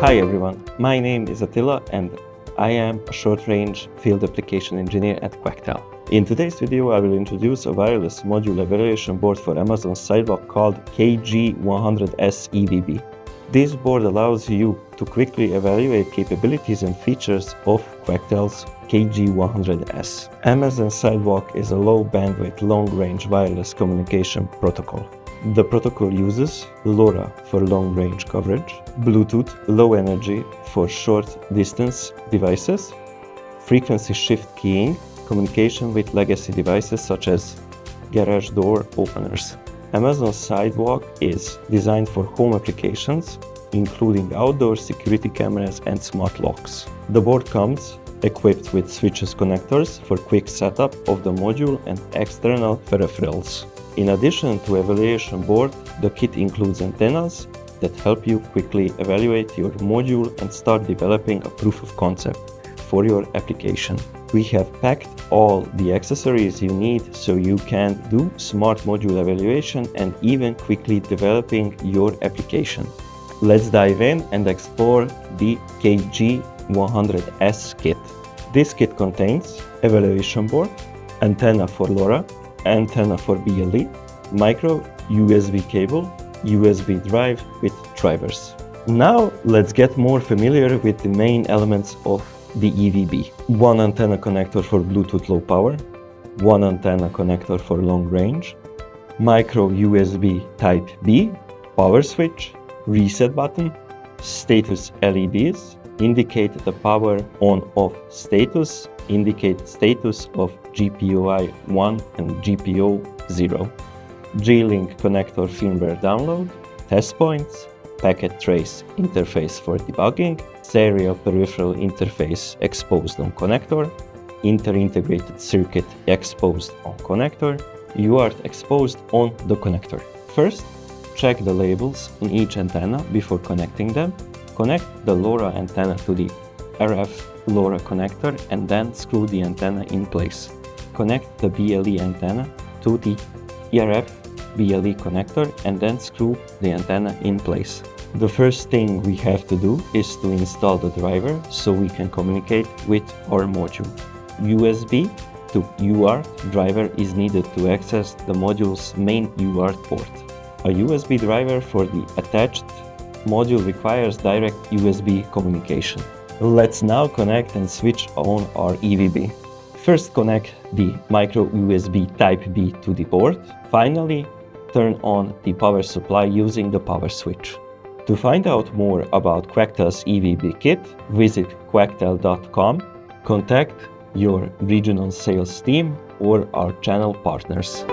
Hi everyone, my name is Attila and I am a short-range field application engineer at Quectel. In today's video, I will introduce a wireless module evaluation board for Amazon Sidewalk called KG100S EVB. This board allows you to quickly evaluate capabilities and features of Quectel's KG100S. Amazon Sidewalk is a low-bandwidth, long-range wireless communication protocol. The protocol uses LoRa for long-range coverage, Bluetooth low energy for short-distance devices, frequency shift keying, communication with legacy devices such as garage door openers. Amazon Sidewalk is designed for home applications, including outdoor security cameras and smart locks. The board comes equipped with switches connectors for quick setup of the module and external peripherals. In addition to evaluation board, the kit includes antennas that help you quickly evaluate your module and start developing a proof of concept for your application. We have packed all the accessories you need so you can do smart module evaluation and even quickly developing your application. Let's dive in and explore the KG100S kit. This kit contains evaluation board, antenna for LoRa, antenna for BLE, micro USB cable, USB drive with drivers. Now let's get more familiar with the main elements of the EVB. One antenna connector for Bluetooth low power, one antenna connector for long range, micro USB type B, power switch, reset button, status LEDs, indicate the power on-off status, indicate status of GPIO 1 and GPIO 0, G-Link connector firmware download, test points, packet trace interface for debugging, serial peripheral interface exposed on connector, inter-integrated circuit exposed on connector, UART exposed on the connector. First, check the labels on each antenna before connecting them. Connect the LoRa antenna to the RF LoRa connector and then screw the antenna in place. Connect the BLE antenna to the RF BLE connector and then screw the antenna in place. The first thing we have to do is to install the driver so we can communicate with our module. USB to UART driver is needed to access the module's main UART port. A USB driver for the attached module requires direct USB communication. Let's now connect and switch on our EVB. First, connect the micro USB type B to the board. Finally, turn on the power supply using the power switch. To find out more about Quectel's EVB kit, visit quectel.com, contact your regional sales team or our channel partners.